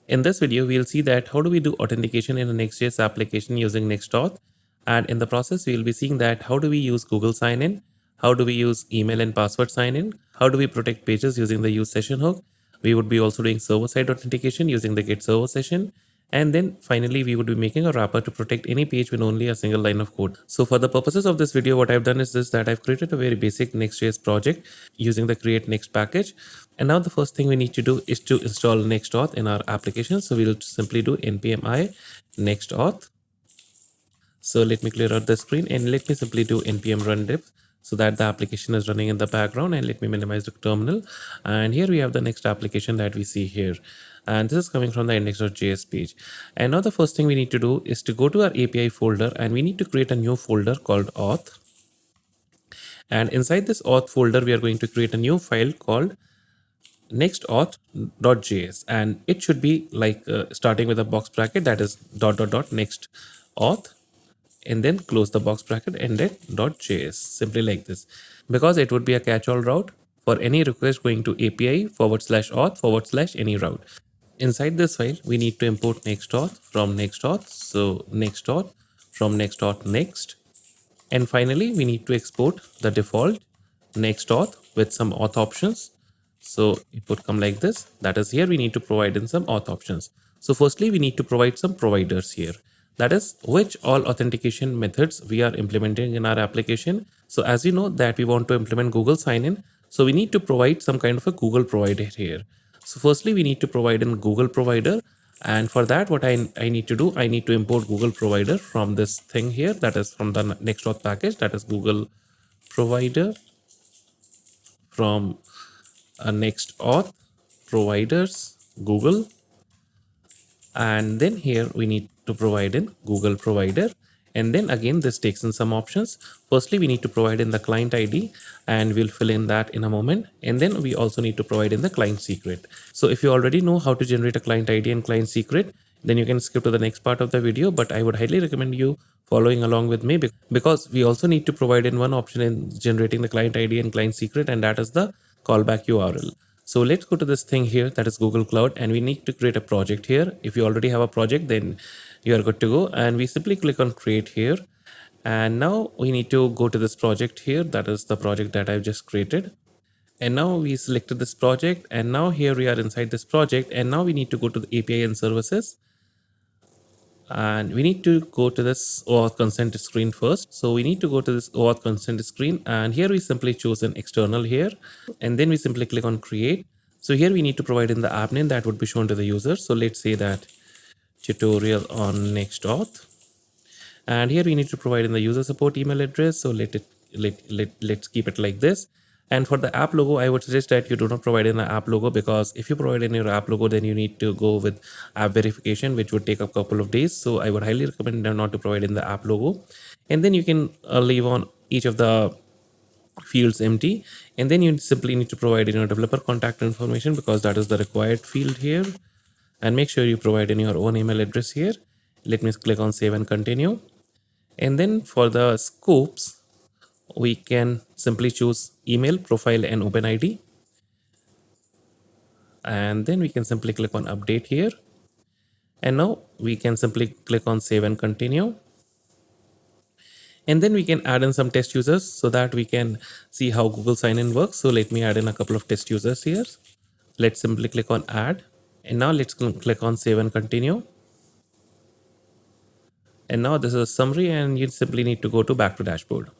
In this video, we'll see that how do we do authentication in a Next.js application using Next-auth. And in the process, we'll be seeing that how do we use Google sign-in, how do we use email and password sign-in, how do we protect pages using the useSession hook. We would be also doing server-side authentication using the getServerSession. And then finally, we would be making a wrapper to protect any page with only a single line of code. So for the purposes of this video, what I've done is this, that I've created a very basic Next.js project using the create next package. And now the first thing we need to do is to install Next-auth in our application. So we'll simply do npm I Next-auth. So let me clear out the screen and let me simply do npm run diff so that the application is running in the background, and let me minimize the terminal. And here we have the next application that we see here. And this is coming from the index.js page. And now the first thing we need to do is to go to our API folder, and we need to create a new folder called auth. And inside this auth folder, we are going to create a new file called nextauth.js, and it should be like starting with a box bracket, that is ... nextauth, and then close the box bracket and then .js, simply like this, because it would be a catch-all route for any request going to API /auth / any route. Inside this file, we need to import Next-auth from Next-auth. So Next-auth from Next-auth next. And finally, we need to export the default Next-auth with some auth options. So it would come like this. That is, here we need to provide in some auth options. So firstly, we need to provide some providers here. That is, which all authentication methods we are implementing in our application. So as we know that we want to implement Google sign-in, so we need to provide some kind of a Google provider here. So firstly, we need to provide in Google provider. And for that, what I need to do, I need to import Google provider from this thing here. That is from the Next-auth package. That is Google provider from a Next-auth providers Google. And then here we need to provide in Google provider. And then again, this takes in some options. Firstly, we need to provide in the client ID, and we'll fill in that in a moment. And then we also need to provide in the client secret. So if you already know how to generate a client ID and client secret, then you can skip to the next part of the video. But I would highly recommend you following along with me, because we also need to provide in one option in generating the client ID and client secret, and that is the callback URL. So let's go to this thing here, that is Google Cloud, and we need to create a project here. If you already have a project, then you are good to go. And we simply click on create here. And now we need to go to this project here. That is the project that I've just created. And now we selected this project, and now here we are inside this project. And now we need to go to the API and services. And we need to go to this OAuth consent screen first. So we need to go to this OAuth consent screen, and here we simply choose an external here, and then we simply click on create. So here we need to provide in the app name that would be shown to the user. So let's say that tutorial on Next-auth, and here we need to provide in the user support email address. So let's keep it like this. And for the app logo, I would suggest that you do not provide in the app logo, because if you provide in your app logo, then you need to go with app verification, which would take a couple of days. So I would highly recommend not to provide in the app logo. And then you can leave on each of the fields empty. And then you simply need to provide in your developer contact information, because that is the required field here. And make sure you provide in your own email address here. Let me click on save and continue. And then for the scopes, we can simply choose email, profile, and OpenID. And then we can simply click on update here. And now we can simply click on save and continue. And then we can add in some test users so that we can see how Google sign-in works. So let me add in a couple of test users here. Let's simply click on add. And now let's click on save and continue. And now this is a summary, and you simply need to go to back to dashboard.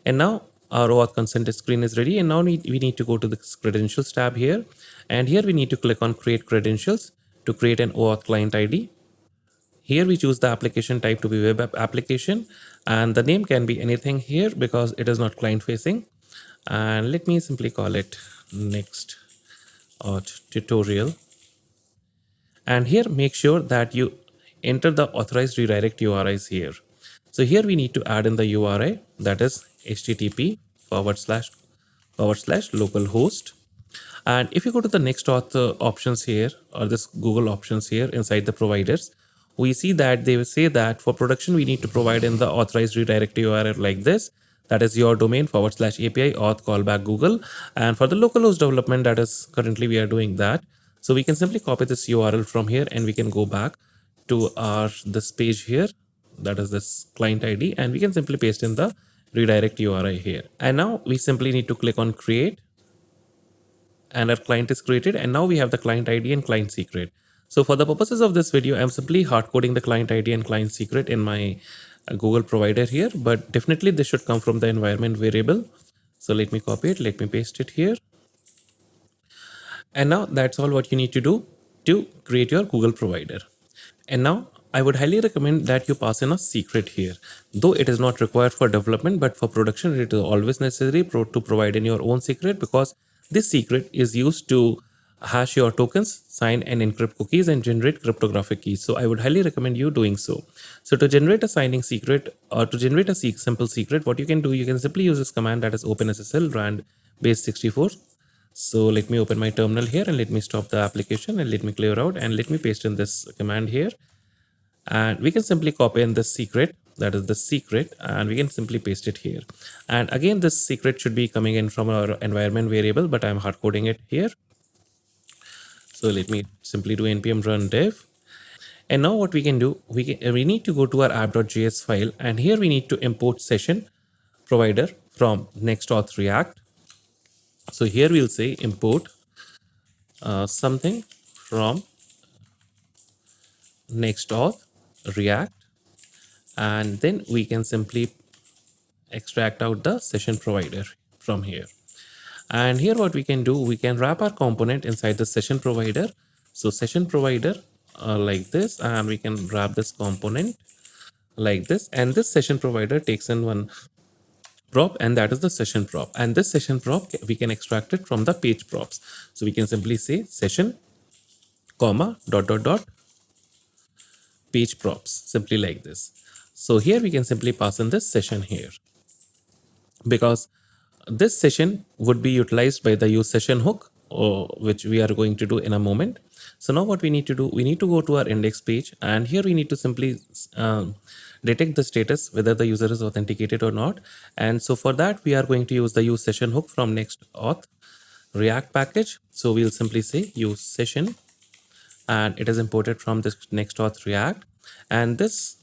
And now our OAuth consent screen is ready. And now we need to go to the credentials tab here. And here we need to click on create credentials to create an OAuth client ID. Here we choose the application type to be web app application, and the name can be anything here because it is not client facing. And let me simply call it Next-auth tutorial. And here make sure that you enter the authorized redirect URIs here. So here we need to add in the URI, that is http / localhost. And if you go to the Next-auth options here, or this Google options here inside the providers, we see that they will say that for production, we need to provide in the authorized redirect URL like this. That is your domain / API auth callback Google. And for the localhost development, that is currently we are doing that. So we can simply copy this URL from here and we can go back to our this page here, that is this client ID, and we can simply paste in the redirect URI here. And now we simply need to click on create, and our client is created, and now we have the client ID and client secret. So for the purposes of this video, I'm simply hard coding the client ID and client secret in my Google provider here, but definitely this should come from the environment variable. So let me copy it, let me paste it here. And now that's all what you need to do to create your Google provider. And now I would highly recommend that you pass in a secret here. Though it is not required for development, but for production, it is always necessary to provide in your own secret, because this secret is used to hash your tokens, sign and encrypt cookies, and generate cryptographic keys. So I would highly recommend you doing so. So to generate a signing secret, or to generate a simple secret, what you can do, you can simply use this command, that is OpenSSL rand base64. So let me open my terminal here and let me stop the application and let me clear out and let me paste in this command here. And we can simply copy in this secret, that is the secret, and we can simply paste it here. And again, this secret should be coming in from our environment variable, but I'm hard coding it here. So let me simply do npm run dev. And now what we can do, we need to go to our app.js file, and here we need to import session provider from Next-auth React. So here we'll say import something from Next-auth React, and then we can simply extract out the session provider from here. And here what we can do, we can wrap our component inside the session provider. So session provider like this, and we can wrap this component like this, and this session provider takes in one prop, and that is the session prop, and this session prop we can extract it from the page props. So we can simply say session comma dot dot dot page props, simply like this. So here we can simply pass in this session here, because this session would be utilized by the useSession hook, or which we are going to do in a moment. So now what we need to do, we need to go to our index page, and here we need to simply detect the status whether the user is authenticated or not. And so for that we are going to use the useSession hook from Next-auth React package. So we'll simply say useSession, and it is imported from this Next-auth React, and this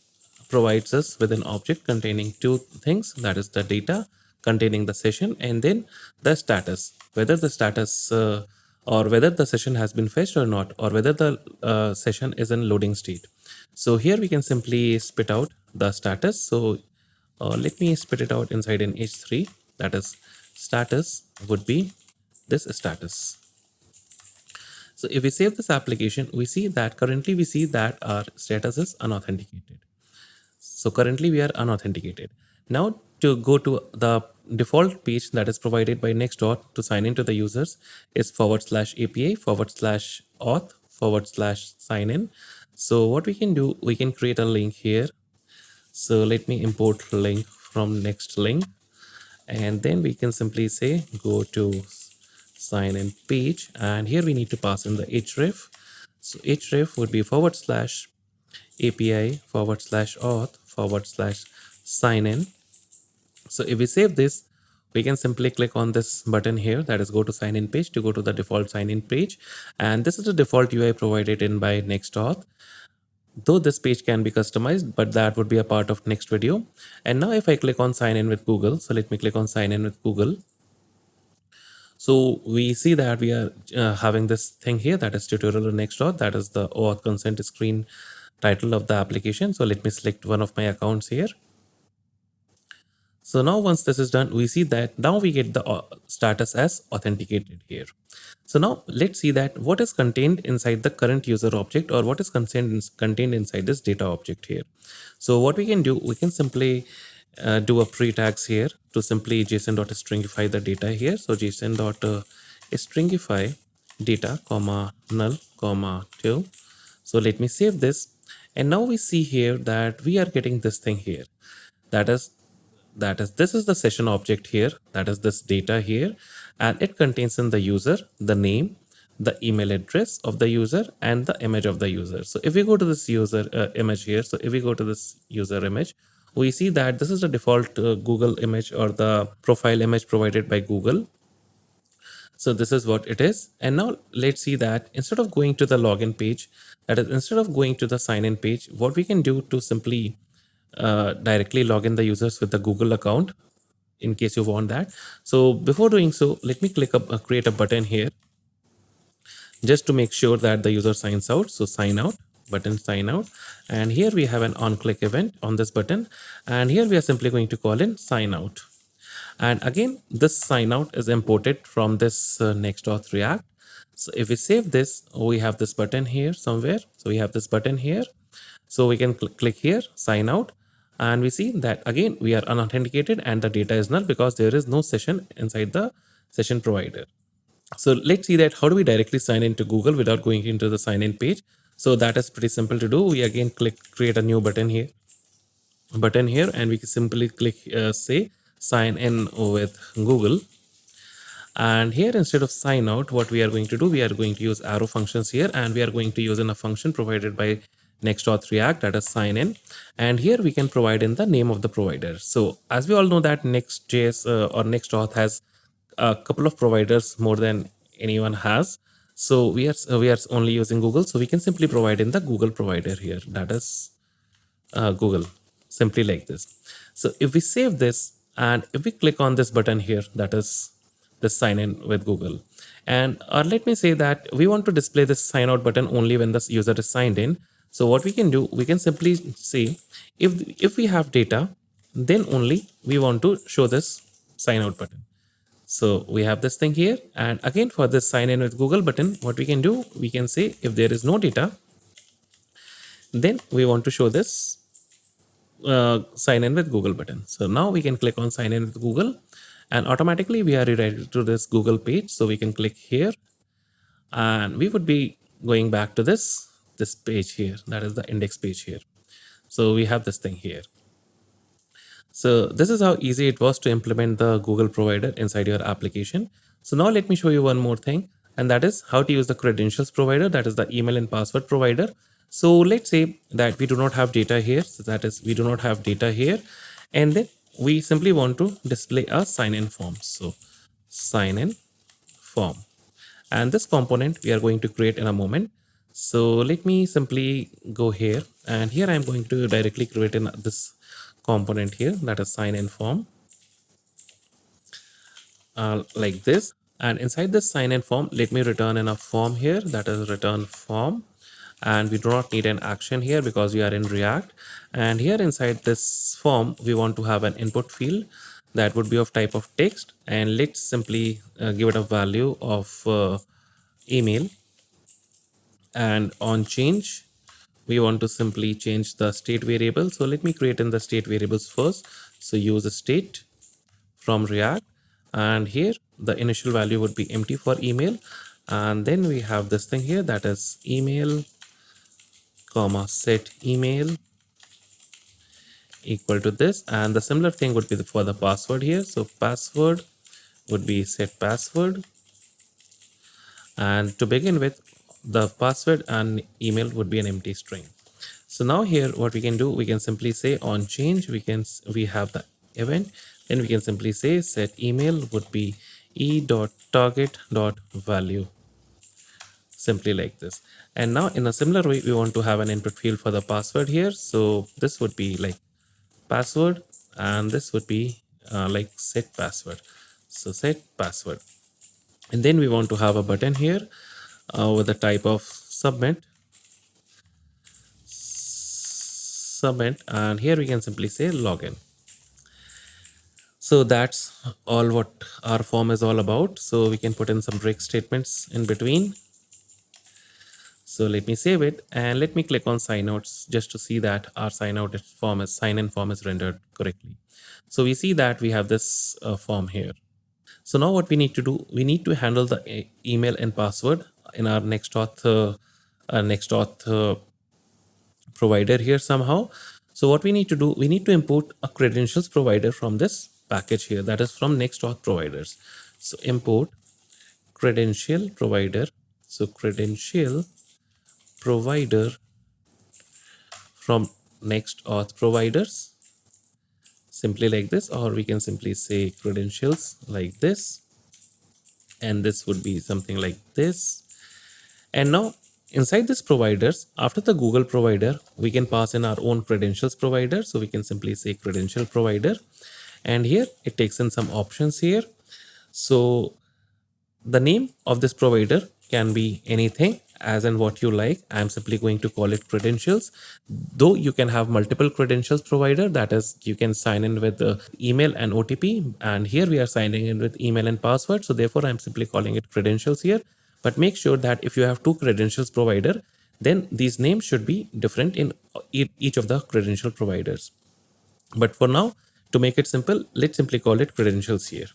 provides us with an object containing two things, that is the data containing the session, and then the status, whether the status or whether the session has been fetched or not, or whether the session is in loading state. So here we can simply spit out the status. So let me spit it out inside an h3, that is status would be this status. So if we save this application, we see that currently we see that our status is unauthenticated. So currently we are unauthenticated. Now to go to the default page that is provided by Next-auth to sign into the users is /API/auth/signin. So what we can do, we can create a link here. So let me import link from next link, and then we can simply say go to sign in page, and here we need to pass in the href. So href would be /API/auth/signin. So if we save this, we can simply click on this button here, that is go to sign in page, to go to the default sign in page. And this is the default UI provided in by Next-auth. Though this page can be customized, but that would be a part of next video. And now if I click on sign in with Google, so let me click on sign in with Google. So we see that we are having this thing here, that is tutorial on Next-auth, that is the auth consent screen title of the application. So let me select one of my accounts here. So now once this is done, we see that now we get the status as authenticated here. So now let's see that what is contained inside the current user object, or what is contained inside this data object here. So what we can do, we can simply do a pre-tags here to simply json.stringify the data here. So json.stringify data comma null comma 2. So let me save this, and now we see here that we are getting this thing here, that is this is the session object here, that is this data here, and it contains in the user the name, the email address of the user, and the image of the user. So if we go to this user image here, so if we go to this user image, we see that this is the default Google image, or the profile image provided by Google. So this is what it is. And now let's see that instead of going to the login page, that is instead of going to the sign in page, what we can do to simply directly log in the users with the Google account in case you want that. So before doing so, let me create a button here just to make sure that the user signs out. So sign out, button sign out. And here we have an on click event on this button. And here we are simply going to call in sign out. And again, this sign out is imported from this Next-auth React. So if we save this, we have this button here somewhere. So we have this button here. So we can click here, sign out. And we see that again, we are unauthenticated and the data is null because there is no session inside the session provider. So let's see that how do we directly sign into Google without going into the sign in page. So that is pretty simple to do. We again create a new button here, and we can simply click say sign in with Google. And here instead of sign out, what we are going to do, we are going to use arrow functions here, and we are going to use in a function provided by Next-auth React, that is sign in. And here we can provide in the name of the provider. So as we all know that Next.js or Next-auth has a couple of providers more than anyone has. So we are only using Google. So we can simply provide in the Google provider here, that is Google, simply like this. So if we save this and if we click on this button here, that is the sign in with Google, and or let me say that we want to display this sign out button only when the user is signed in. So what we can do, we can simply say if we have data, then only we want to show this sign out button. So we have this thing here, and again for this sign in with Google button, what we can do, we can say if there is no data, then we want to show this sign in with Google button. So now we can click on sign in with Google, and automatically we are redirected to this Google page. So we can click here, and we would be going back to this page here, that is the index page here. So we have this thing here. So this is how easy it was to implement the Google provider inside your application. So now let me show you one more thing, and that is how to use the credentials provider, that is the email and password provider. So let's say that we do not have data here. So that is, we do not have data here. And then we simply want to display a sign in form. So sign in form. And this component we are going to create in a moment. So let me simply go here, and here I'm going to directly create in this component here, that is sign in form, like this. And inside this sign in form, let me return in a form here, that is return form. And we do not need an action here because we are in React. And here inside this form, we want to have an input field that would be of type of text. And let's simply give it a value of email. And on change, we want to simply change the state variable. So let me create in the state variables first. So use a state from React, and here the initial value would be empty for email. And then we have this thing here, that is email comma set email equal to this. And the similar thing would be for the password here. So password would be set password. And to begin with, the password and email would be an empty string. So now here what we can do, we can simply say on change, we have the event, then we can simply say set email would be e.target.value, simply like this. And now in a similar way, we want to have an input field for the password here. So this would be like password, and this would be like set password. So set password. And then we want to have a button here with the type of submit, and here we can simply say login. So that's all what our form is all about. So we can put in some break statements in between. So let me save it, and let me click on sign outs just to see that our sign in form is rendered correctly. So we see that we have this form here. So now what we need to do, we need to handle the email and password in our Next-auth provider here somehow. So what we need to do, we need to import a credentials provider from this package here, that is from Next-auth providers. So import credential provider. So credential provider from Next-auth providers, simply like this, or we can simply say credentials like this. and this would be something like this. And now inside this providers, after the Google provider, we can pass in our own credentials provider. So we can simply say credential provider, and here it takes in some options here. So the name of this provider can be anything as in what you like. I'm simply going to call it credentials, though you can have multiple credentials provider. That is, you can sign in with the email and OTP, and here we are signing in with email and password. So therefore I'm simply calling it credentials here. But make sure that if you have two credentials provider, then these names should be different in each of the credential providers. But for now, to make it simple, let's simply call it credentials here.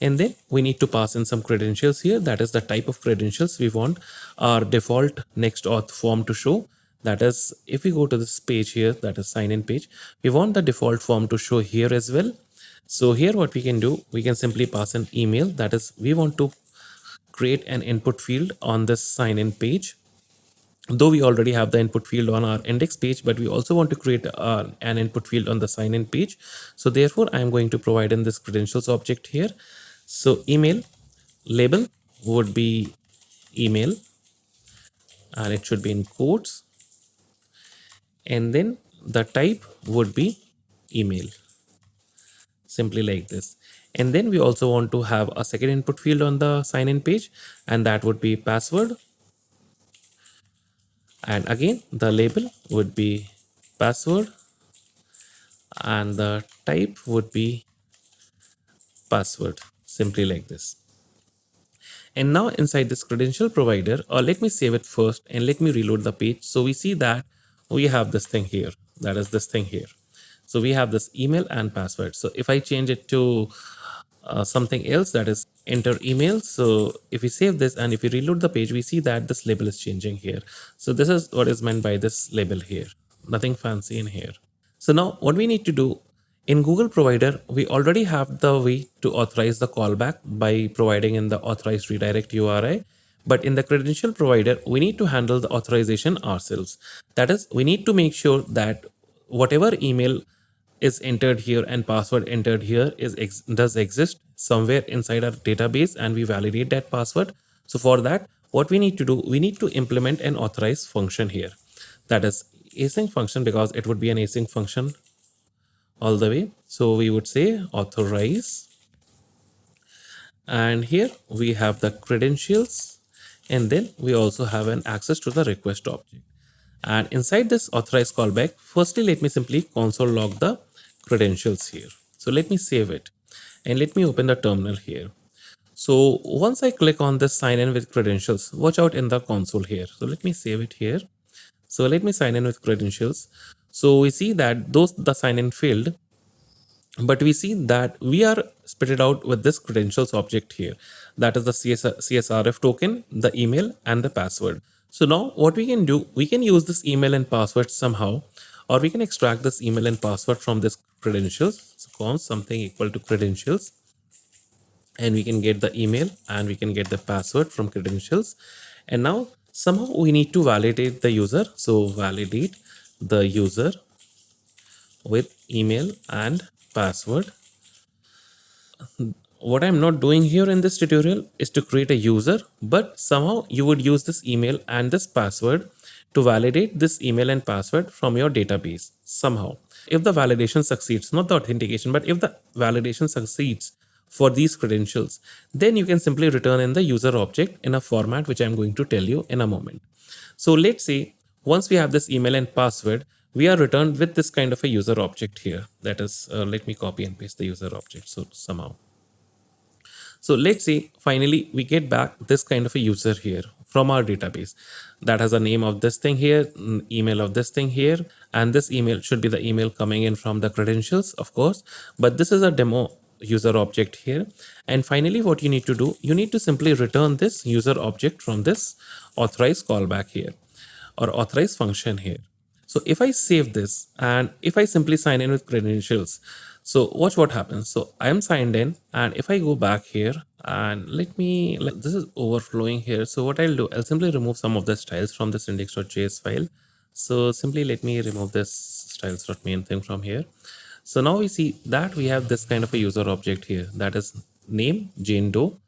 And then we need to pass in some credentials here. That is the type of credentials we want our default Next-auth form to show. That is, if we go to this page here, that is sign in page, we want the default form to show here as well. So here what we can do, we can simply pass an email. That is, we want to create an input field on this sign in page. Though we already have the input field on our index page, but we also want to create an input field on the sign in page. So therefore I'm going to provide in this credentials object here. So email label would be email, and it should be in quotes, and then the type would be email, simply like this. And then we also want to have a second input field on the sign in page, and that would be password. And again, the label would be password, and the type would be password, simply like this. And now inside this credential provider, or let me save it first and let me reload the page. So we see that we have this thing here, that is this thing here. So we have this email and password. So if I change it to something else, that is enter email. So if we save this and if we reload the page, we see that this label is changing here. So this is what is meant by this label here. Nothing fancy in here. So now what we need to do in Google provider, we already have the way to authorize the callback by providing in the authorized redirect URI. But in the credential provider, we need to handle the authorization ourselves. That is, we need to make sure that whatever email is entered here and password entered here does exist somewhere inside our database, and we validate that password. So for that, what we need to do, we need to implement an authorize function here. That is async function, because it would be an async function all the way. So we would say authorize, and here we have the credentials, and then we also have an access to the request object. And inside this authorize callback, firstly let me simply console log the credentials here. So let me save it and let me open the terminal here. So once I click on this sign in with credentials, watch out in the console here. So let me save it here. So let me sign in with credentials. So we see that the sign in failed, but we see that we are spit it out with this credentials object here. That is the CSRF token, the email and the password. So now what we can do, we can use this email and password somehow, or we can extract this email and password from this credentials. So const something equal to credentials, and we can get the email and we can get the password from credentials. And now somehow we need to validate the user. So validate the user with email and password. What I'm not doing here in this tutorial is to create a user, but somehow you would use this email and this password to validate this email and password from your database somehow. If the validation succeeds, not the authentication, but if the validation succeeds for these credentials, then you can simply return in the user object in a format which I'm going to tell you in a moment. So let's say once we have this email and password, we are returned with this kind of a user object here. That is, let me copy and paste the user object. So somehow. So let's say finally we get back this kind of a user here from our database that has a name of this thing here, email of this thing here, and this email should be the email coming in from the credentials, of course, but this is a demo user object here. And finally what you need to do, you need to simply return this user object from this authorize callback here, or authorize function here. So if I save this and if I simply sign in with credentials, so watch what happens. So I am signed in, and if I go back here and this is overflowing here. So what I'll do, I'll simply remove some of the styles from this index.js file. So simply let me remove this styles.main thing from here. So now we see that we have this kind of a user object here, that is name Jane Doe,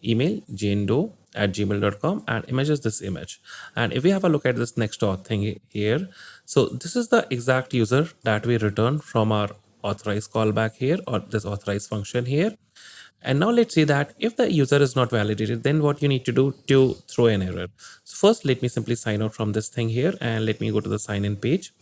email jando@gmail.com and images this image. And if we have a look at this Next-auth thing here, so this is the exact user that we return from our authorize callback here, or this authorize function here. And now let's say that if the user is not validated, then what you need to do to throw an error. So first, let me simply sign out from this thing here, and let me go to the sign in page.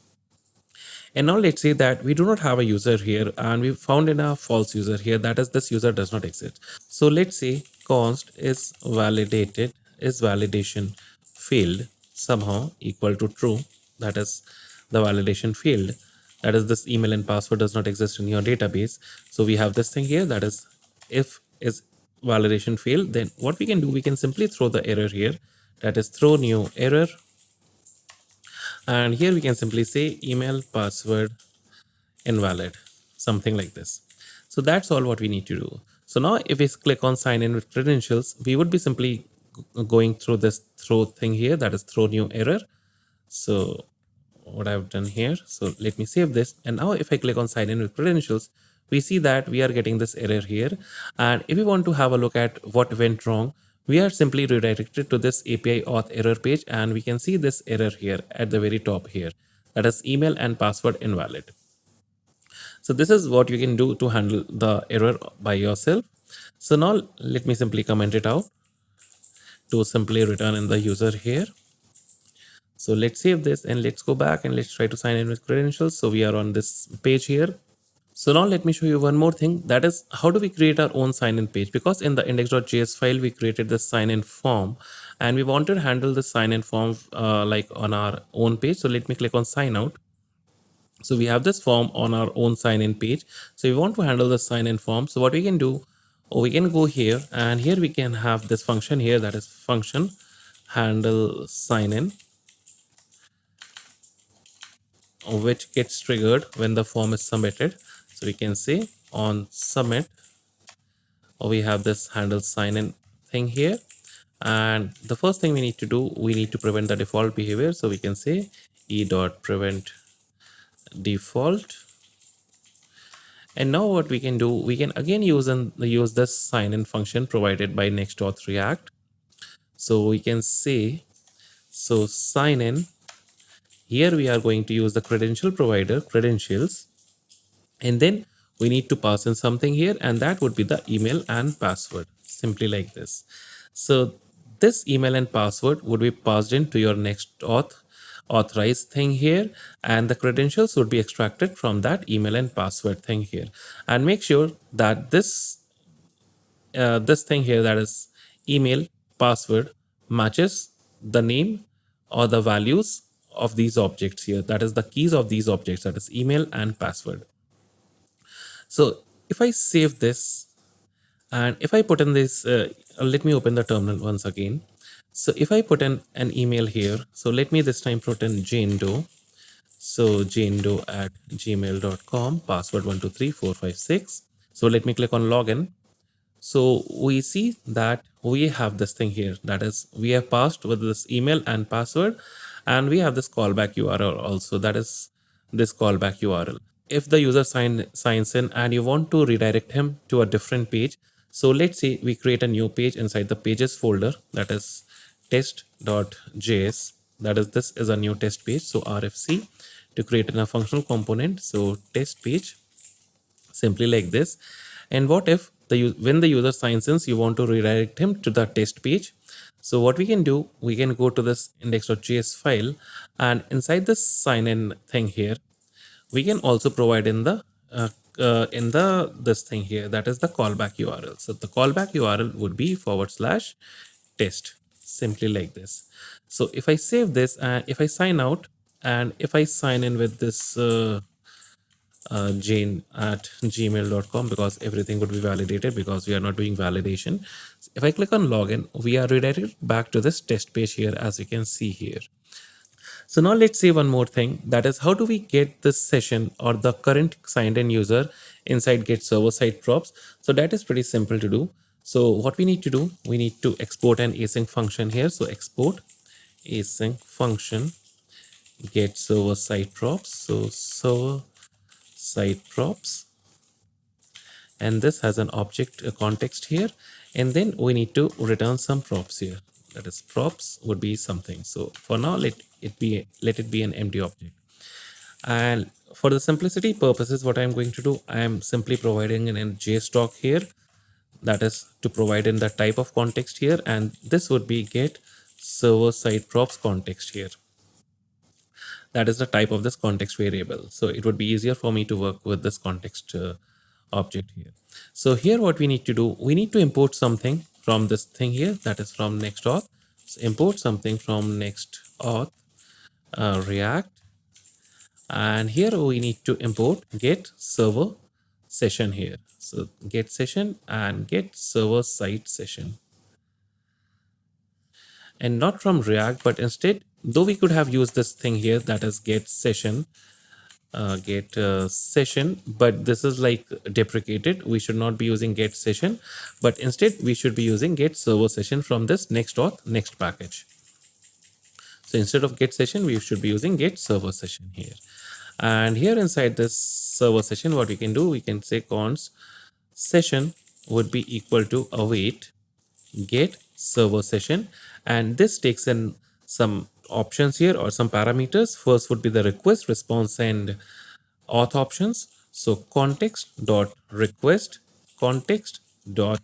And now let's say that we do not have a user here and we found in a false user here, that is, this user does not exist. So let's say const is validated, is validation field somehow equal to true. That is the validation field. That is, this email and password does not exist in your database. So we have this thing here, that is, if is validation failed, then what we can do, we can simply throw the error here, that is throw new error. And here we can simply say email password invalid, something like this. So that's all what we need to do. So now if we click on sign in with credentials, we would be simply going through this throw thing here, that is throw new error. So what I've done here, so let me save this. And now if I click on sign in with credentials, we see that we are getting this error here. And if we want to have a look at what went wrong, we are simply redirected to this API auth error page, and we can see this error here at the very top here, that is email and password invalid. So this is what you can do to handle the error by yourself. So now let me simply comment it out to simply return in the user here. So let's save this and let's go back and let's try to sign in with credentials. So we are on this page here. So now let me show you one more thing, that is how do we create our own sign-in page, because in the index.js file we created this sign-in form and we wanted to handle the sign-in form like on our own page. So let me click on sign out. So we have this form on our own sign-in page. So we want to handle the sign-in form. So what we can do, we can go here and here we can have this function here, that is function handle sign-in, which gets triggered when the form is submitted. So we can say on submit, we have this handle sign-in thing here. And the first thing we need to do, we need to prevent the default behavior. So we can say e.prevent default. And now what we can do, we can again use this sign-in function provided by Next-auth React. So we can say, so sign in, here we are going to use the credential provider credentials, and then we need to pass in something here, and that would be the email and password, simply like this. So this email and password would be passed into your Next-auth authorized thing here, and the credentials would be extracted from that email and password thing here. And make sure that this thing here, that is email password, matches the name or the values of these objects here, that is the keys of these objects, that is email and password. So if I save this and if I put in this, let me open the terminal once again. So if I put in an email here, so let me this time put in Jando. So jando@gmail.com, password 123456. So let me click on login. So we see that we have this thing here, that is we have passed with this email and password, and we have this callback URL also, that is this callback URL. If the user signs in and you want to redirect him to a different page, so let's say we create a new page inside the pages folder, that is test.js, that is this is a new test page. So RFC to create a functional component, so test page, simply like this. And what if when the user signs in, you want to redirect him to the test page? So what we can do, we can go to this index.js file, and inside this sign in thing here, we can also provide in the this thing here, that is the callback URL. So the callback URL would be /test, simply like this. So if I save this and if I sign out and if I sign in with this Jane@gmail.com, because everything would be validated because we are not doing validation. If I click on login, we are redirected back to this test page here, as you can see here. So now let's say one more thing, that is how do we get this session or the current signed in user inside getServerSideProps? So that is pretty simple to do. So what we need to do, we need to export an async function here. So export async function getServerSideProps. So server side props, and this has an object context here, and then we need to return some props here. That is, props would be something. So for now, let it be an empty object. And for the simplicity purposes, what I'm going to do, I am simply providing an JSTOC here. That is to provide in the type of context here, and this would be get server side props context here. That is the type of this context variable. So it would be easier for me to work with this context object here. So here what we need to do, we need to import something from this thing here, that is from Next-auth. So import something from Next-auth React, and here we need to import get server session here. So get session and get server side session, and not from React, but instead, though we could have used this thing here, that is get session, session, but this is like deprecated. We should not be using get session, but instead we should be using get server session from this Next-auth next package. So instead of get session, we should be using get server session here. And here inside this server session, what we can do, we can say const session would be equal to await get server session, and this takes in some options here or some parameters. First would be the request, response, and auth options. So context dot request, context dot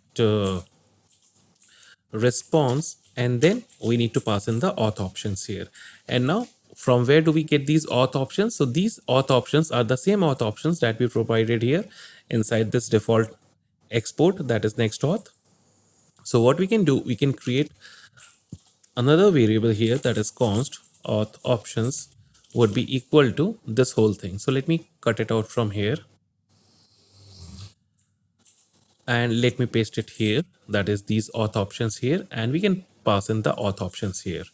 response, and then we need to pass in the auth options here. And now from where do we get these auth options? So these auth options are the same auth options that we provided here inside this default export, that is Next-auth. So what we can do, we can create another variable here, that is const auth options would be equal to this whole thing. So let me cut it out from here and let me paste it here, that is these auth options here, and we can pass in the auth options here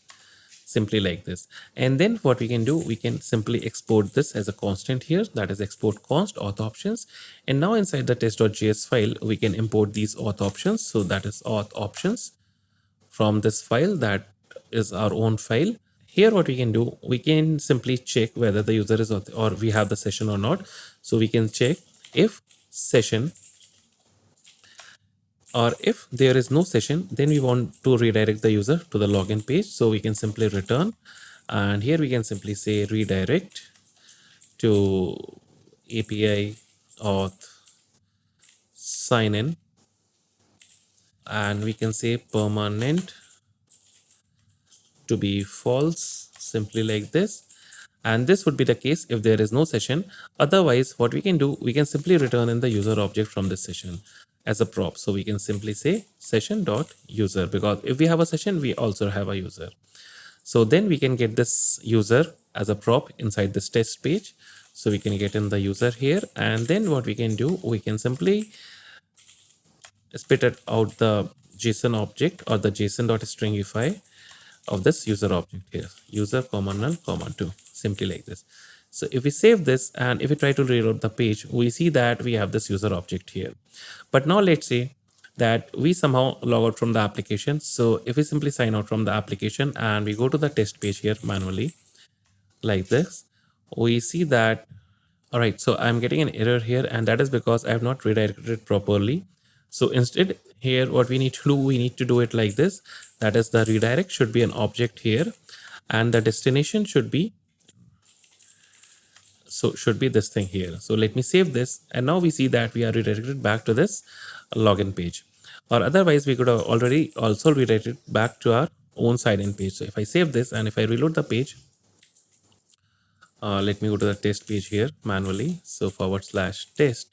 simply like this. And then what we can do, we can simply export this as a constant here, that is export const auth options. And now inside the test.js file, we can import these auth options. So that is auth options from this file, that is our own file. Here what we can do, we can simply check whether the user is or we have the session or not. So we can check if session, or if there is no session, then we want to redirect the user to the login page. So we can simply return, and here we can simply say redirect to API auth sign in, and we can say permanent to be false, simply like this. And this would be the case if there is no session. Otherwise, what we can do, we can simply return in the user object from this session as a prop. So we can simply say session.user, because if we have a session, we also have a user. So then we can get this user as a prop inside this test page. So we can get in the user here, and then what we can do, we can simply spit it out the JSON object or the JSON.stringify of this user object here, user comma null comma 2, simply like this. So if we save this and if we try to reload the page, we see that we have this user object here. But now let's say that we somehow log out from the application. So if we simply sign out from the application and we go to the test page here manually like this, we see that, all right, so I'm getting an error here, and that is because I have not redirected it properly. So instead here, what we need to do, we need to do it like this. That is, the redirect should be an object here, and the destination should be, so should be this thing here. So let me save this, and now we see that we are redirected back to this login page, or otherwise we could have already also redirected back to our own sign-in page. So if I save this and if I reload the page, let me go to the test page here manually. So /test,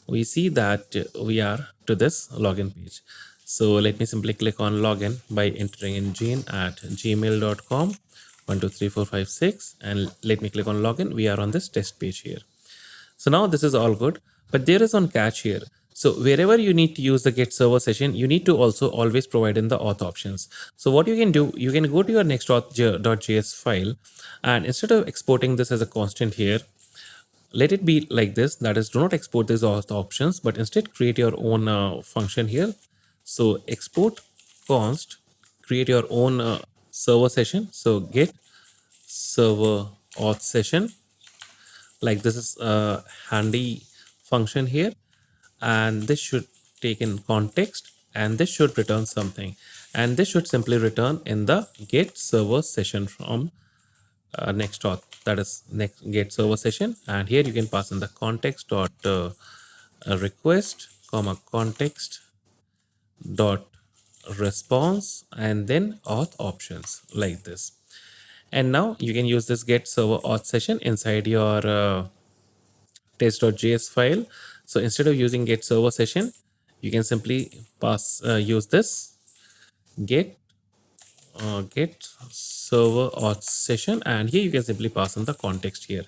we see that we are to this login page. So let me simply click on login by entering in jane@gmail.com 123456, and let me click on login. We are on this test page here. So now this is all good, but there is one catch here. So wherever you need to use the get server session, you need to also always provide in the auth options. So what you can do, you can go to your next.auth.js file, and instead of exporting this as a constant here, let it be like this. That is, do not export these auth options, but instead create your own function here. So export const, create your own server session. So get server auth session, like this is a handy function here, and this should take in context and this should return something, and this should simply return in the get server session from Next-auth, that is next get server session. And here you can pass in the context dot request comma context dot response and then auth options like this. And now you can use this get server auth session inside your test.js file. So instead of using get server session, you can simply pass use this get get server auth session, and here you can simply pass in the context here.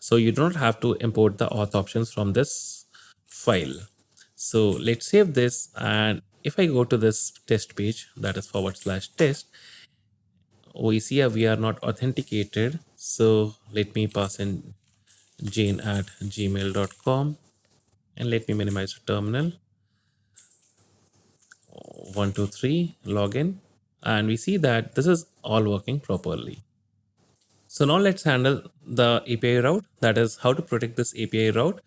So you don't have to import the auth options from this file. So let's save this, and if I go to this test page, that is /test, we see we are not authenticated. So let me pass in jane@gmail.com, and let me minimize the terminal. 123 login, and we see that this is all working properly. So now let's handle the API route, that is how to protect this API route.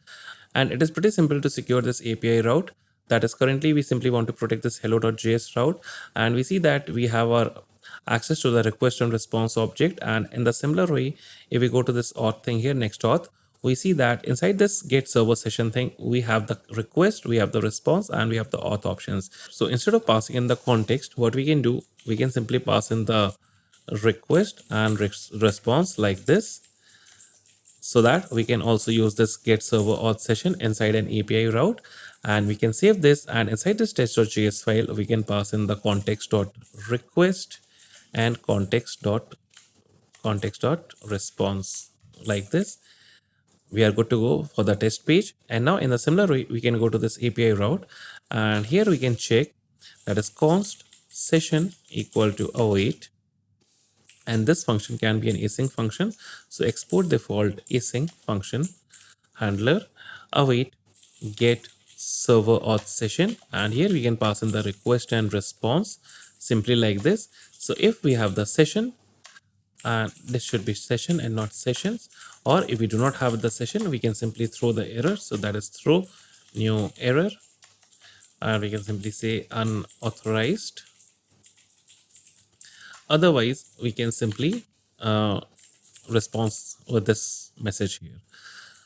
And it is pretty simple to secure this API route. That is, currently we simply want to protect this hello.js route, and we see that we have our access to the request and response object. And in the similar way, if we go to this auth thing here, Next-auth, we see that inside this get server session thing, we have the request, we have the response, and we have the auth options. So instead of passing in the context, what we can do, we can simply pass in the request and response like this, so that we can also use this get server auth session inside an API route. And we can save this, and inside this test.js file, we can pass in the context.request and context.response like this. We are good to go for the test page. And now in the similar way, we can go to this API route, and here we can check, that is const session equal to await, and this function can be an async function. So export default async function handler await get server auth session, and here we can pass in the request and response simply like this. So if we have the session, and this should be session and not sessions, or if we do not have the session, we can simply throw the error. So that is throw new error, and we can simply say unauthorized. Otherwise, we can simply response with this message here.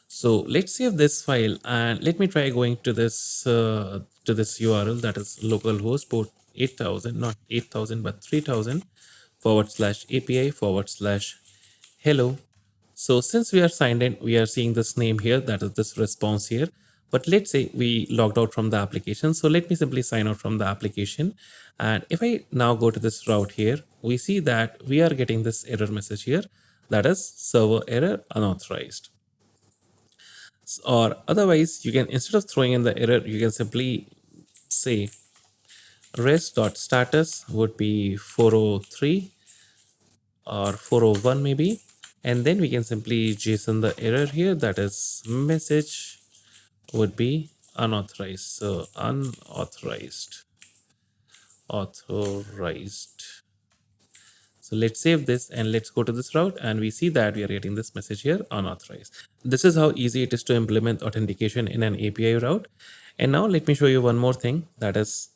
So let's save this file, and let me try going to this URL, that is localhost port 8000, not 8000 but 3000 /API/hello. So since we are signed in, we are seeing this name here, that is this response here. But let's say we logged out from the application. So let me simply sign out from the application. And if I now go to this route here, we see that we are getting this error message here, that is server error unauthorized. Or otherwise, you can, instead of throwing in the error, you can simply say rest.status would be 403 or 401 maybe, and then we can simply JSON the error here, that is message would be unauthorized. So unauthorized, authorized. So let's save this, and let's go to this route, and we see that we are getting this message here, unauthorized. This is how easy it is to implement authentication in an API route. And now let me show you one more thing, that is,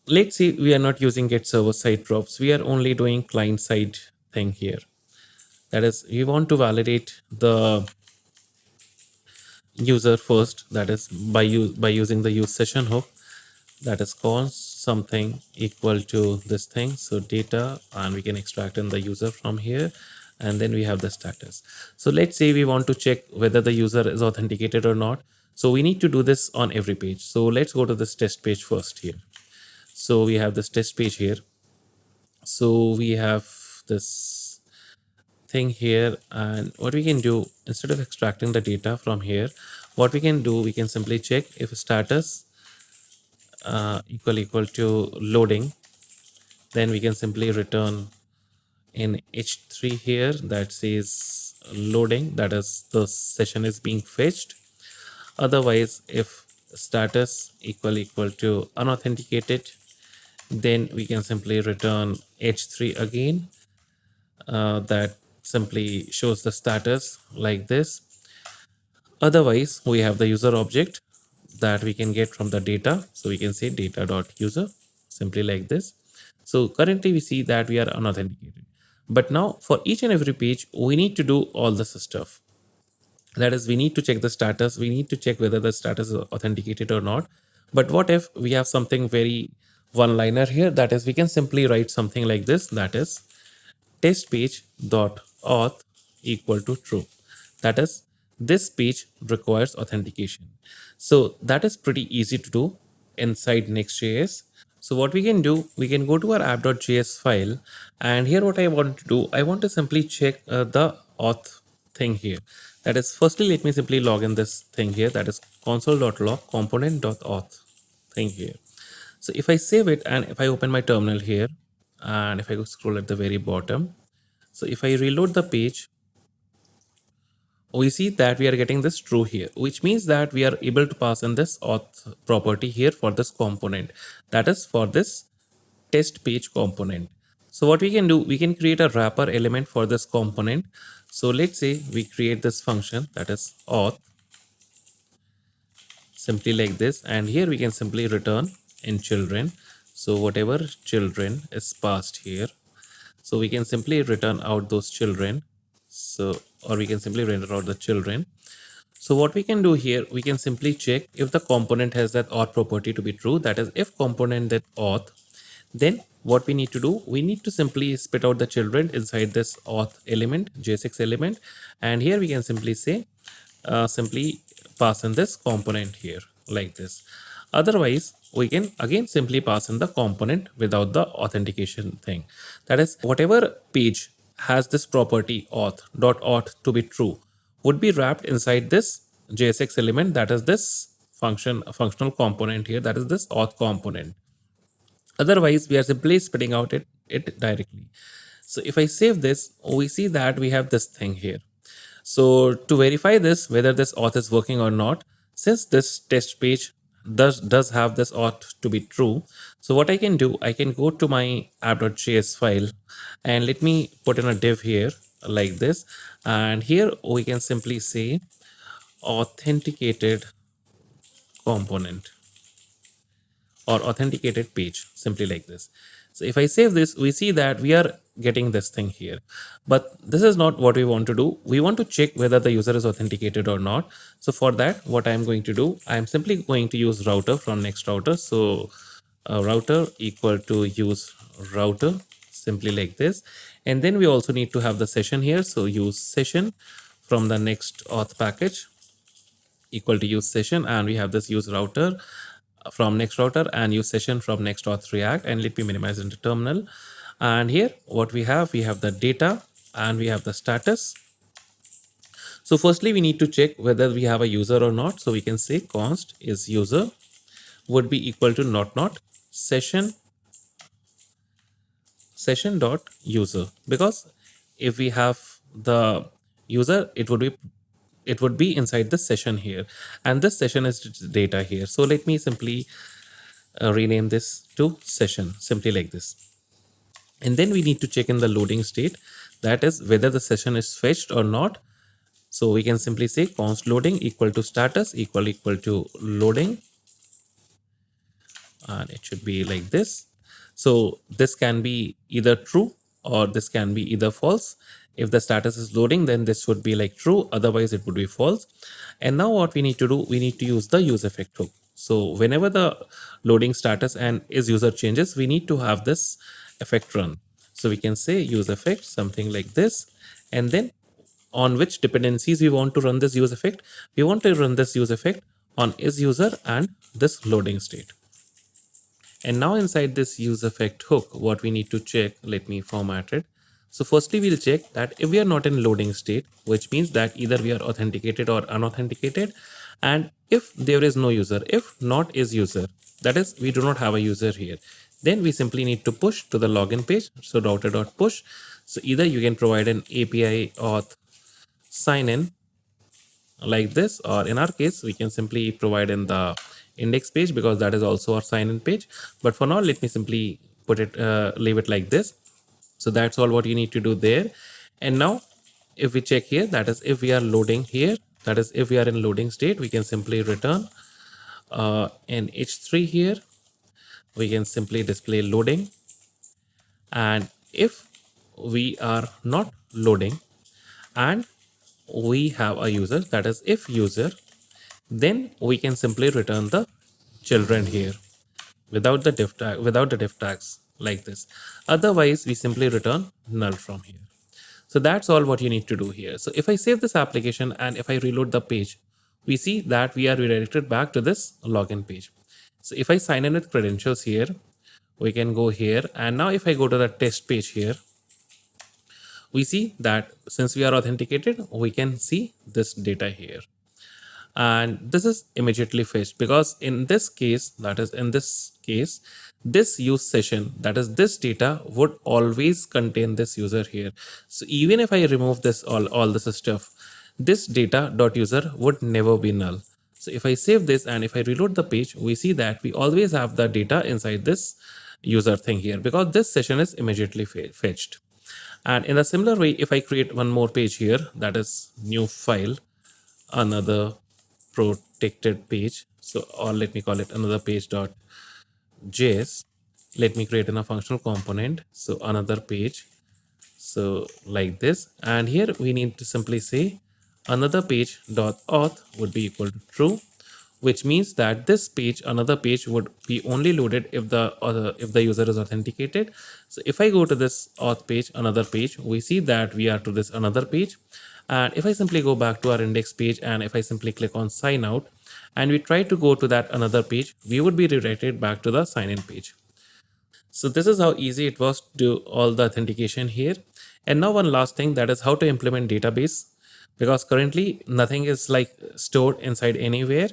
let's see we are not using getServerSideProps. We are only doing client side thing here. That is, we want to validate the user first, that is by using the useSession hook, that is const something equal to this thing, so data, and we can extract in the user from here, and then we have the status. So let's say we want to check whether the user is authenticated or not. So we need to do this on every page. So let's go to this test page first here. So we have this test page here. So we have this thing here, and what we can do, instead of extracting the data from here, what we can do, we can simply check if status equal to loading, then we can simply return in h3 here that says loading, that is the session is being fetched. Otherwise, if status equal to unauthenticated, then we can simply return h3 again, that simply shows the status like this. Otherwise, we have the user object, that we can get from the data. So we can say data.user, simply like this. So currently we see that we are unauthenticated. But now for each and every page, we need to do all this stuff. That is, we need to check the status. We need to check whether the status is authenticated or not. But what if we have something very one-liner here? That is, we can simply write something like this. That is, test page dot auth equal to true. That is, this page requires authentication. So that is pretty easy to do inside Next.js. So what we can do, we can go to our app.js file, and here what I want to do, I want to simply check the auth thing here. That is, firstly, let me simply log in this thing here. That is console.log component.auth thing here. So if I save it and if I open my terminal here, and if I go scroll at the very bottom, so if I reload the page, we see that we are getting this true here, which means that we are able to pass in this auth property here for this component, that is for this test page component. So what we can do, we can create a wrapper element for this component. So let's say we create this function, that is auth, simply like this, and here we can simply return in children. So whatever children is passed here, so we can simply return out those children. So, or we can simply render out the children. So what we can do here, we can simply check if the component has that auth property to be true. That is, if component that auth, then what we need to do, we need to simply spit out the children inside this auth element, JSX element. And here we can simply say, simply pass in this component here like this. Otherwise, we can again simply pass in the component without the authentication thing. That is, whatever page has this property auth to be true would be wrapped inside this JSX element, that is this functional component here, that is this auth component. Otherwise, we are simply spitting out it directly. So if I save this, we see that we have this thing here. So to verify this, whether this auth is working or not, since this test page does have this auth to be true, so what I can do, I can go to my app.js file and let me put in a div here like this. And here we can simply say authenticated component or authenticated page, simply like this. So if I save this, we see that we are getting this thing here, but this is not what we want to do. We want to check whether the user is authenticated or not. So for that, what I'm going to do, I'm simply going to use router from Next-router. So router equal to use router, simply like this. And then we also need to have the session here. So use session from the Next-auth package equal to use session, and we have this use router from Next-router and use session from Next-auth React. And let me minimize into terminal. And here what we have the data and we have the status. So firstly, we need to check whether we have a user or not. So we can say const is user would be equal to not session dot user, because if we have the user, it would be inside the session here, and this session is data here. So let me simply rename this to session, simply like this. And then we need to check in the loading state, that is whether the session is fetched or not. So we can simply say const loading equal to status equal to loading, and it should be like this. So this can be either true or this can be either false. If the status is loading, then this would be like true, otherwise it would be false. And now what we need to do, we need to use the use effect hook. So whenever the loading status and is user changes, we need to have this effect run. So we can say use effect, something like this. And then on which dependencies we want to run this use effect, we want to run this use effect on is user and this loading state. And now inside this use effect hook, what we need to check, let me format it. So firstly, we'll check that if we are not in loading state, which means that either we are authenticated or unauthenticated. And if there is no user, if not is user, that is we do not have a user here, then we simply need to push to the login page. So router.push. So either you can provide an API auth sign in like this, or in our case, we can simply provide in the index page, because that is also our sign in page. But for now, let me simply put it, leave it like this. So that's all what you need to do there. And now if we check here, that is if we are loading here, that is if we are in loading state, we can simply return in H3 here, we can simply display loading. And if we are not loading and we have a user, that is if user, then we can simply return the children here without the div tags like this. Otherwise, we simply return null from here. So that's all what you need to do here. So if I save this application and if I reload the page, we see that we are redirected back to this login page. So if I sign in with credentials here, we can go here. And now if I go to the test page here, we see that since we are authenticated, we can see this data here. And this is immediately fetched because in this case, this use session, that is this data, would always contain this user here. So even if I remove this all this stuff, this data.user would never be null. So if I save this and if I reload the page, we see that we always have the data inside this user thing here because this session is immediately fetched. And in a similar way, if I create one more page here, that is new file, another protected page, so or let me call it another page.js, let me create in a functional component, so another page, so like this. And here we need to simply say another page.auth would be equal to true, which means that this page, another page, would be only loaded if the user is authenticated. So if I go to this auth page, another page, we see that we are to this another page. And if I simply go back to our index page and if I simply click on sign out and we try to go to that another page, we would be redirected back to the sign in page. So this is how easy it was to do all the authentication here. And now one last thing, that is how to implement database, because currently nothing is like stored inside anywhere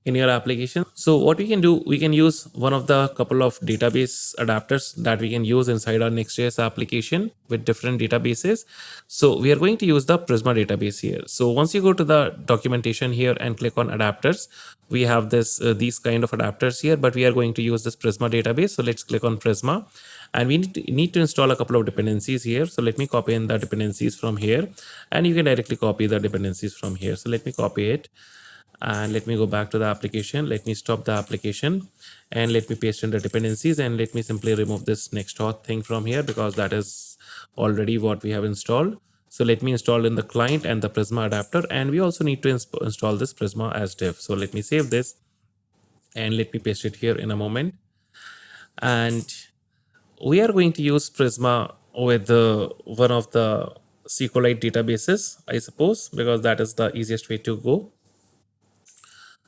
in your application. So what we can do, we can use one of the couple of database adapters that we can use inside our Next.js application with different databases. So we are going to use the Prisma database here. So once you go to the documentation here and click on adapters, we have these kind of adapters here, but we are going to use this Prisma database. So let's click on Prisma. And we need to install a couple of dependencies here. So let me copy in the dependencies from here, and you can directly copy the dependencies from here. So let me copy it and let me go back to the application. Let me stop the application and let me paste in the dependencies, and let me simply remove this Next-auth thing from here because that is already what we have installed. So let me install in the client and the Prisma adapter, and we also need to install this Prisma as div. So let me save this and let me paste it here in a moment. And we are going to use Prisma with one of the SQLite databases, I suppose, because that is the easiest way to go.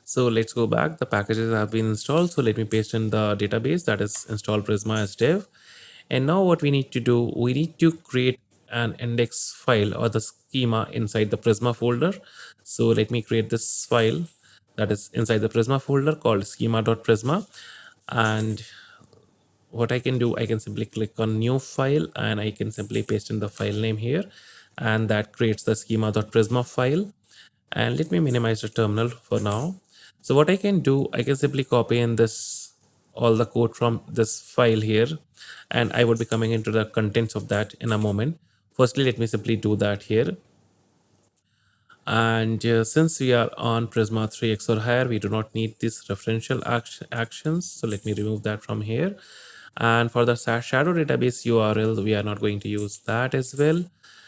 So let's go back. The packages have been installed. So let me paste in the database, that is install Prisma as dev. And now what we need to do, we need to create an index file or the schema inside the Prisma folder. So let me create this file that is inside the Prisma folder called schema.prisma. And what I can do, I can simply click on new file and I can simply paste in the file name here, and that creates the schema.prisma file. And let me minimize the terminal for now. So what I can do, I can simply copy in this all the code from this file here, and I would be coming into the contents of that in a moment. Firstly, let me simply do that here. And since we are on Prisma 3x or higher, we do not need these referential actions. So let me remove that from here. And for the shadow database URL, we are not going to use that as well.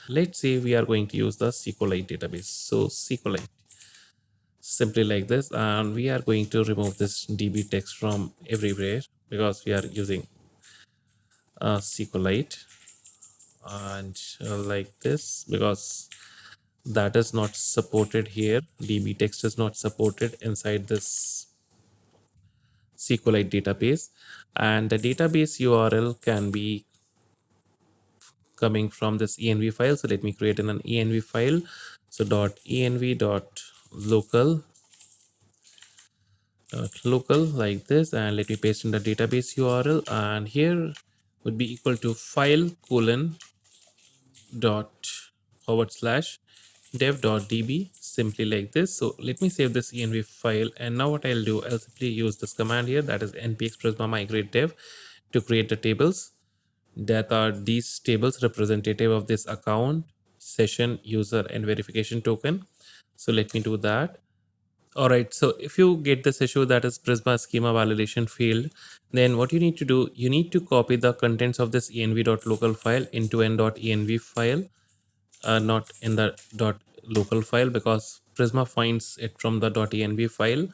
Let's say we are going to use the SQLite database. So SQLite, simply like this. And we are going to remove this DB text from everywhere because we are using SQLite. And like this, because that is not supported here. DB text is not supported inside this SQLite database, and the database URL can be coming from this env file. So let me create an env file. So .env.local like this, and let me paste in the database URL, and here would be equal to file : /dev.db, simply like this. So let me save this env file, and now what I'll do, I'll simply use this command here, that is npx prisma migrate dev, to create the tables that are these tables representative of this account, session, user, and verification token. So let me do that. All right, so if you get this issue that is Prisma schema validation failed, then what you need to do, you need to copy the contents of this env.local file into n.env file, not in the .local file, because Prisma finds it from the .env file.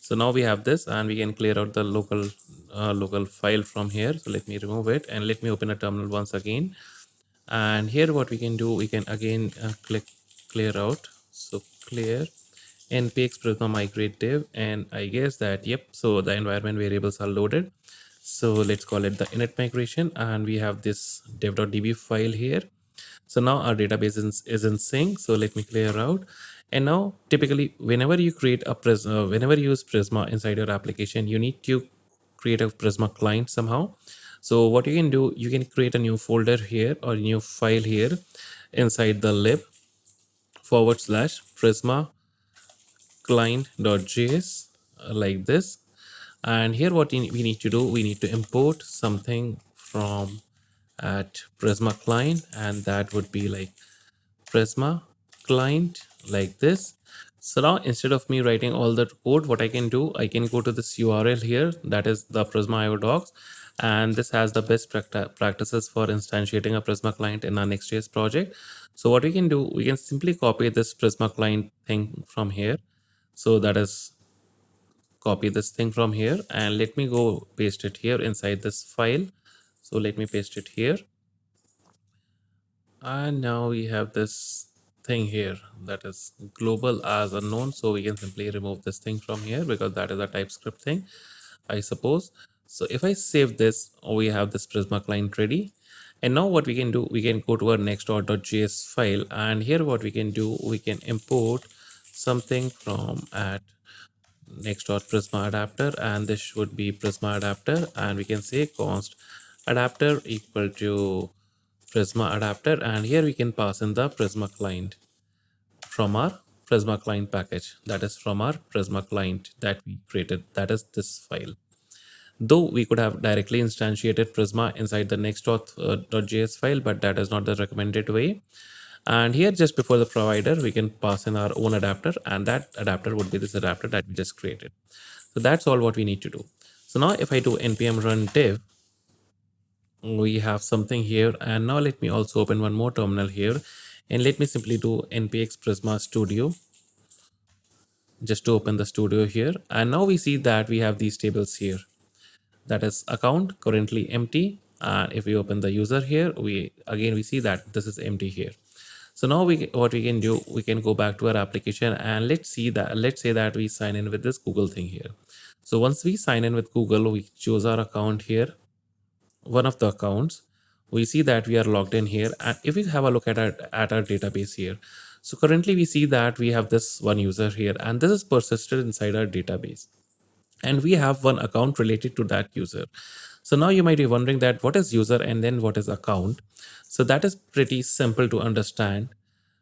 So now we have this and we can clear out the local file from here. So let me remove it and let me open a terminal once again. And here what we can do, we can again click clear out. So clear npx prisma migrate div, and I guess that yep, so the environment variables are loaded. So let's call it the init migration, and we have this dev.db file here. So now our database is in sync. So let me clear out. And now typically whenever you create a Prisma, whenever you use Prisma inside your application, you need to create a Prisma client somehow. So what you can do, you can create a new folder here or new file here inside the lib /Prisma client.js like this. And here what we need to do, we need to import something from at Prisma client, and that would be like Prisma client like this. So now instead of me writing all the code, what I can do, I can go to this URL here, that is the Prisma IO docs, and this has the best practices for instantiating a Prisma client in our Next.js project. So what we can do, we can simply copy this Prisma client thing from here. So that is copy this thing from here, and let me go paste it here inside this file. So let me paste it here. And now we have this thing here that is global as unknown. So we can simply remove this thing from here because that is a TypeScript thing, I suppose. So if I save this, we have this Prisma client ready. And now what we can do, we can go to our next.js file, and here what we can do, we can import something from at next.prisma adapter, and this should be Prisma adapter, and we can say const adapter equal to Prisma adapter, and here we can pass in the Prisma client from our Prisma client package, that is from our Prisma client that we created, that is this file. Though we could have directly instantiated Prisma inside the next.js file, but that is not the recommended way. And here just before the provider, we can pass in our own adapter, and that adapter would be this adapter that we just created. So that's all what we need to do. So now if I do npm run div, we have something here. And now let me also open one more terminal here, and let me simply do npx prisma studio just to open the studio here. And now we see that we have these tables here, that is account currently empty. And if we open the user here, we see that this is empty here. So now what we can do, we can go back to our application, and let's say that we sign in with this Google thing here. So once we sign in with Google, we choose our account here, one of the accounts. We see that we are logged in here, and if we have a look at our database here, so currently we see that we have this one user here, and this is persisted inside our database, and we have one account related to that user. So now you might be wondering that what is user and then what is account. So that is pretty simple to understand.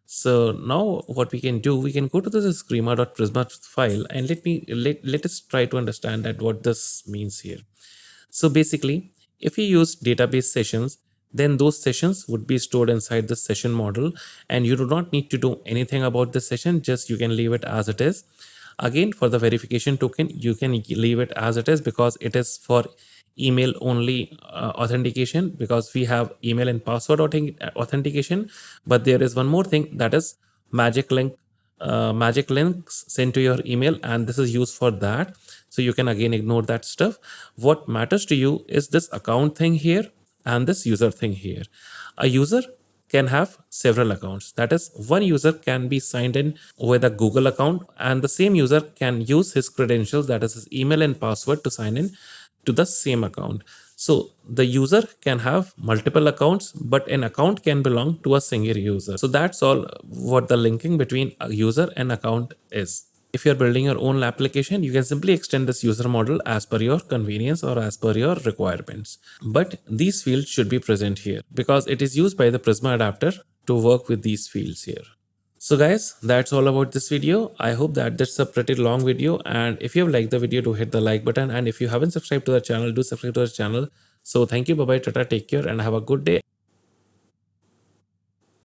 So now what we can do, we can go to this schema.prisma file, and let us try to understand that what this means here. So basically, if you use database sessions, then those sessions would be stored inside the session model, and you do not need to do anything about the session, just you can leave it as it is. Again, for the verification token, you can leave it as it is because it is for email only authentication, because we have email and password authentication. But there is one more thing, that is magic links sent to your email, and this is used for that. So you can again ignore that stuff. What matters to you is this account thing here and this user thing here. A user can have several accounts. That is, one user can be signed in with a Google account, and the same user can use his credentials, that is his email and password, to sign in to the same account. So the user can have multiple accounts, but an account can belong to a single user. So that's all what the linking between a user and account is. If you're building your own application, you can simply extend this user model as per your convenience or as per your requirements. But these fields should be present here because it is used by the Prisma adapter to work with these fields here. So guys, that's all about this video. I hope that that's a pretty long video, and if you have liked the video, do hit the like button, and if you haven't subscribed to the channel, do subscribe to the channel. So thank you, bye bye, tata, take care, and have a good day.